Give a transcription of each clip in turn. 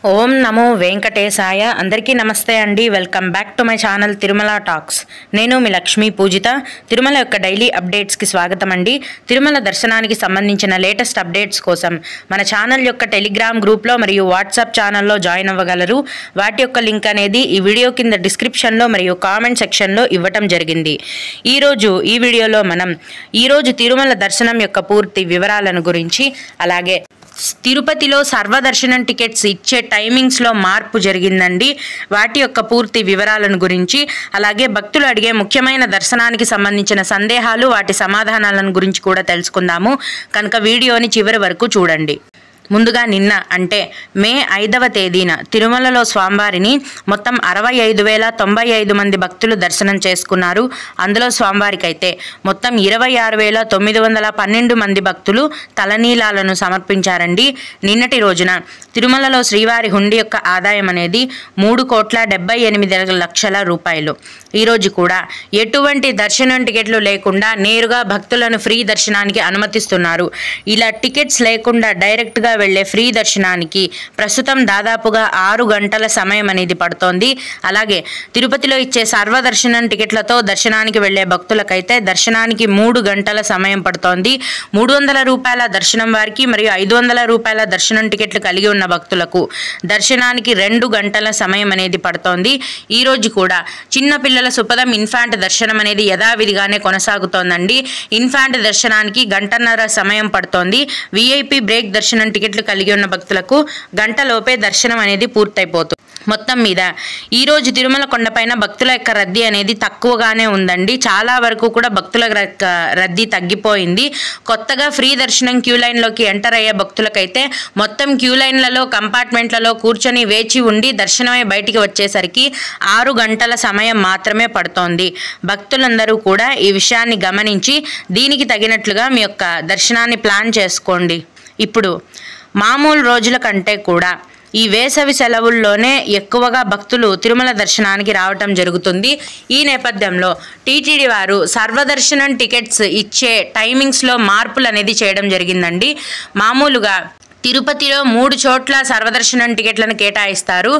ఓం నమో వెంకటేశాయ. అందరికీ నమస్తే అండి. Welcome back to my channel Tirumala talks. నేను మీ లక్ష్మీ పూజిత. తిరుమల యొక్క డైలీ అప్డేట్స్కి స్వాగతం అండి. తిరుమల దర్శనానికి సంబంధించిన లేటెస్ట్ అప్డేట్స్ కోసం మన ఛానల్ యొక్క టెలిగ్రామ్ గ్రూప్లో మరియు వాట్సాప్ ఛానల్లో జాయిన్ అవ్వగలరు. వాటి యొక్క లింక్ అనేది ఈ వీడియో కింద డిస్క్రిప్షన్లో మరియు కామెంట్ సెక్షన్లో ఇవ్వటం జరిగింది. ఈరోజు ఈ వీడియోలో మనం ఈరోజు తిరుమల దర్శనం యొక్క పూర్తి వివరాలను గురించి, అలాగే తిరుపతిలో సర్వదర్శనం టికెట్స్ ఇచ్చే టైమింగ్స్లో మార్పు జరిగిందండి. వాటి యొక్క పూర్తి వివరాలను గురించి, అలాగే భక్తులు అడిగే ముఖ్యమైన దర్శనానికి సంబంధించిన సందేహాలు, వాటి సమాధానాలను గురించి కూడా తెలుసుకుందాము. కనుక వీడియోని చివరి వరకు చూడండి. ముందుగా నిన్న అంటే మే 5వ తేదీన తిరుమలలో స్వామివారిని మొత్తం 65,095 మంది భక్తులు దర్శనం చేసుకున్నారు. అందులో స్వామివారికి అయితే మొత్తం 26,912 మంది భక్తులు తలనీలాలను సమర్పించారండి. నిన్నటి రోజున తిరుమలలో శ్రీవారి హుండీ యొక్క ఆదాయం అనేది 3,78,00,000 రూపాయలు. ఈరోజు కూడా ఎటువంటి దర్శనం టికెట్లు లేకుండా నేరుగా భక్తులను ఫ్రీ దర్శనానికి అనుమతిస్తున్నారు. ఇలా టికెట్స్ లేకుండా డైరెక్ట్గా వెళ్లే ఫ్రీ దర్శనానికి ప్రస్తుతం దాదాపుగా 6 గంటల సమయం అనేది పడుతోంది. అలాగే తిరుపతిలో ఇచ్చే సర్వదర్శనం టికెట్లతో దర్శనానికి వెళ్లే భక్తులకైతే దర్శనానికి 3 గంటల సమయం పడుతోంది. 300 రూపాయల దర్శనం వారికి మరియు 500 రూపాయల దర్శనం టికెట్లు కలిగి ఉన్న భక్తులకు దర్శనానికి 2 గంటల సమయం అనేది పడుతోంది. ఈ రోజు కూడా చిన్న పిల్లల సుపదం ఇన్ఫాంట్ దర్శనం అనేది యథావిధిగానే కొనసాగుతోందండి. ఇన్ఫాంట్ దర్శనానికి 1.5 సమయం పడుతోంది. విఐపి బ్రేక్ దర్శనం టికెట్లు కలిగి ఉన్న భక్తులకు గంటలోపే దర్శనం అనేది పూర్తయిపోతుంది. మొత్తం మీద ఈరోజు తిరుమల కొండపైన భక్తుల యొక్క రద్దీ అనేది తక్కువగానే ఉందండి. చాలా వరకు కూడా భక్తుల రద్దీ తగ్గిపోయింది. కొత్తగా ఫ్రీ దర్శనం క్యూ లైన్లోకి ఎంటర్ అయ్యే భక్తులకైతే మొత్తం క్యూ లైన్లలో కంపార్ట్మెంట్లలో కూర్చొని వేచి ఉండి దర్శనమై బయటికి వచ్చేసరికి 6 గంటల సమయం మాత్రమే పడుతోంది. భక్తులందరూ కూడా ఈ విషయాన్ని గమనించి దీనికి తగినట్లుగా మీ యొక్క దర్శనాన్ని ప్లాన్ చేసుకోండి. ఇప్పుడు మామూలు రోజుల కంటే కూడా ఈ వేసవి సెలవుల్లోనే ఎక్కువగా భక్తులు తిరుమల దర్శనానికి రావటం జరుగుతుంది. ఈ నేపథ్యంలో టీటీడీ వారు సర్వదర్శనం టికెట్స్ ఇచ్చే టైమింగ్స్లో మార్పులు అనేది చేయడం జరిగిందండి. మామూలుగా తిరుపతిలో 3 చోట్ల సర్వదర్శనం టికెట్లను కేటాయిస్తారు.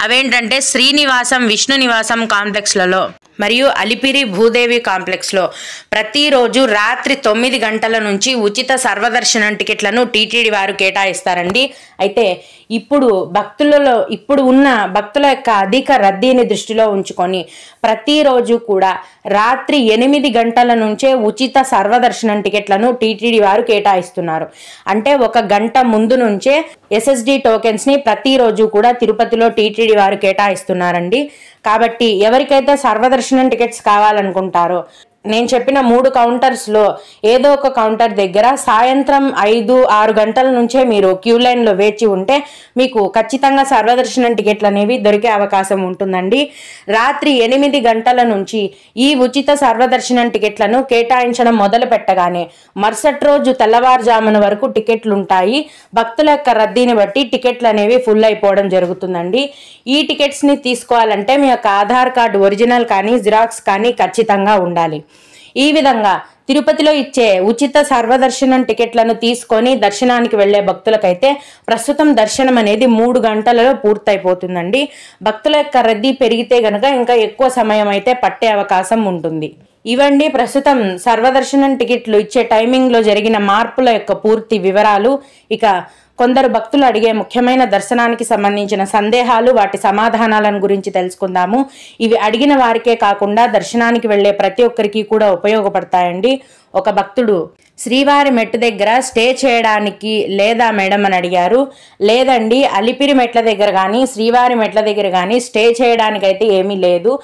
అవేంటంటే శ్రీనివాసం, విష్ణు నివాసం కాంప్లెక్స్లలో మరియు అలిపిరి భూదేవి కాంప్లెక్స్లో ప్రతిరోజు రాత్రి 9 గంటల నుంచి ఉచిత సర్వదర్శనం టికెట్లను టీటీడీ వారు కేటాయిస్తారండి. అయితే ఇప్పుడు ఉన్న భక్తుల యొక్క అధిక రద్దీని దృష్టిలో ఉంచుకొని ప్రతిరోజు కూడా రాత్రి 8 గంటల నుంచే ఉచిత సర్వదర్శనం టికెట్లను టీటీడీ వారు కేటాయిస్తున్నారు. అంటే 1 గంట ముందు నుంచే ఎస్ఎస్డి టోకెన్స్ని ప్రతిరోజు కూడా తిరుపతిలో టీటీడీ వారు కేటాయిస్తున్నారండి. కాబట్టి ఎవరికైతే సర్వదర్శనం టికెట్స్ కావాలనుకుంటారో నేను చెప్పిన 3 కౌంటర్స్లో ఏదో ఒక కౌంటర్ దగ్గర సాయంత్రం 5-6 గంటల నుంచే మీరు క్యూ లైన్లో వేచి ఉంటే మీకు ఖచ్చితంగా సర్వదర్శనం టికెట్లు అనేవి దొరికే అవకాశం ఉంటుందండి. రాత్రి 8 గంటల నుంచి ఈ ఉచిత సర్వదర్శనం టికెట్లను కేటాయించడం మొదలు పెట్టగానే మరుసటి రోజు తెల్లవారుజామున వరకు టికెట్లు ఉంటాయి. భక్తుల యొక్క రద్దీని బట్టి టికెట్లు అనేవి ఫుల్ అయిపోవడం జరుగుతుందండి. ఈ టికెట్స్ని తీసుకోవాలంటే మీ యొక్క ఆధార్ కార్డు ఒరిజినల్ కానీ జిరాక్స్ కానీ ఖచ్చితంగా ఉండాలి. ఈ విధంగా తిరుపతిలో ఇచ్చే ఉచిత సర్వదర్శనం టికెట్లను తీసుకొని దర్శనానికి వెళ్లే భక్తులకైతే ప్రస్తుతం దర్శనం అనేది 3 గంటలలో పూర్తయిపోతుందండి. భక్తుల యొక్క రద్దీ పెరిగితే గనక ఇంకా ఎక్కువ సమయం అయితే పట్టే అవకాశం ఉంటుంది. ఇవండి ప్రస్తుతం సర్వదర్శనం టికెట్లు ఇచ్చే టైమింగ్లో జరిగిన మార్పుల యొక్క పూర్తి వివరాలు. ఇక కొందరు భక్తులు అడిగే ముఖ్యమైన దర్శనానికి సంబంధించిన సందేహాలు, వాటి సమాధానాలను గురించి తెలుసుకుందాము. ఇవి అడిగిన వారికే కాకుండా దర్శనానికి వెళ్లే ప్రతి ఒక్కరికి కూడా ఉపయోగపడతాయండి. ఒక భక్తుడు శ్రీవారి మెట్టు దగ్గర స్టే చేయడానికి లేదా మేడం అని అడిగారు. లేదండి, అలిపిరి మెట్ల దగ్గర కానీ శ్రీవారి మెట్ల దగ్గర కానీ స్టే చేయడానికైతే ఏమీ లేదు.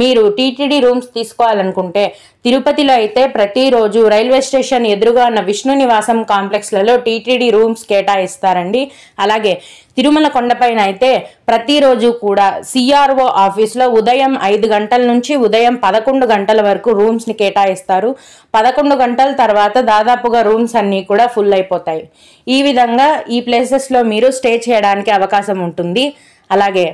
మీరు టీటీడీ రూమ్స్ తీసుకోవాలనుకుంటే తిరుపతిలో అయితే ప్రతిరోజు రైల్వే స్టేషన్ ఎదురుగా ఉన్న విష్ణు నివాసం కాంప్లెక్స్లలో టీటీడీ రూమ్స్ కేటాయిస్తారండి. అలాగే తిరుమల కొండపైన అయితే ప్రతిరోజు కూడా సిఆర్ఓ ఆఫీస్లో ఉదయం 5 గంటల నుంచి ఉదయం 11 గంటల వరకు రూమ్స్ని కేటాయిస్తారు. 11 గంటల తర్వాత దాదాపుగా రూమ్స్ అన్నీ కూడా ఫుల్ అయిపోతాయి. ఈ విధంగా ఈ ప్లేసెస్లో మీరు స్టే చేయడానికి అవకాశం ఉంటుంది. అలాగే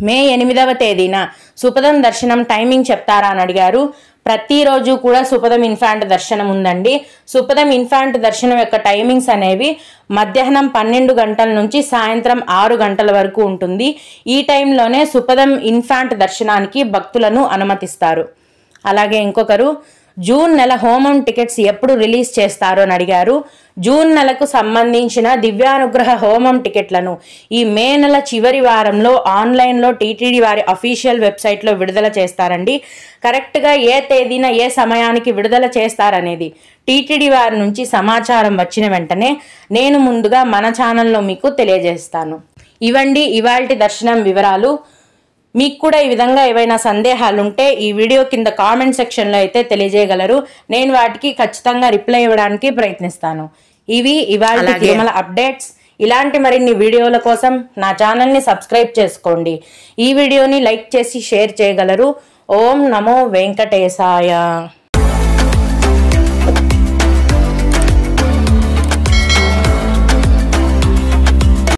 మే 8వ తేదీన సుపదం దర్శనం టైమింగ్ చెప్తారా అని అడిగారు. ప్రతిరోజు కూడా సుపదం ఇన్ఫాంట్ దర్శనం ఉందండి. సుపదం ఇన్ఫాంట్ దర్శనం యొక్క టైమింగ్స్ అనేవి మధ్యాహ్నం 12 గంటల నుంచి సాయంత్రం 6 గంటల వరకు ఉంటుంది. ఈ టైంలోనే సుపదం ఇన్ఫాంట్ దర్శనానికి భక్తులను అనుమతిస్తారు. అలాగే ఇంకొకరు జూన్ నెల హోమం టికెట్స్ ఎప్పుడు రిలీజ్ చేస్తారో అని అడిగారు. జూన్ నెలకు సంబంధించిన దివ్యానుగ్రహ హోమం టికెట్లను ఈ మే నెల చివరి వారంలో ఆన్లైన్లో టీటీడీ వారి అఫీషియల్ వెబ్సైట్లో విడుదల చేస్తారండి. కరెక్ట్గా ఏ తేదీన ఏ సమయానికి విడుదల చేస్తారనేది టీటీడీ వారి నుంచి సమాచారం వచ్చిన వెంటనే నేను ముందుగా మన ఛానల్లో మీకు తెలియజేస్తాను. ఇవండి ఇవాల్టి దర్శనం వివరాలు. మీకు కూడా ఈ విధంగా ఏవైనా సందేహాలు ఉంటే ఈ వీడియో కింద కామెంట్ సెక్షన్లో అయితే తెలియజేయగలరు. నేను వాటికి ఖచ్చితంగా రిప్లై ఇవ్వడానికి ప్రయత్నిస్తాను. ఇవి ఇవాళ తిరుమల అప్డేట్స్. ఇలాంటి మరిన్ని వీడియోల కోసం నా ఛానల్ని సబ్స్క్రైబ్ చేసుకోండి. ఈ వీడియోని లైక్ చేసి షేర్ చేయగలరు. ఓం నమో వెంకటేశాయ.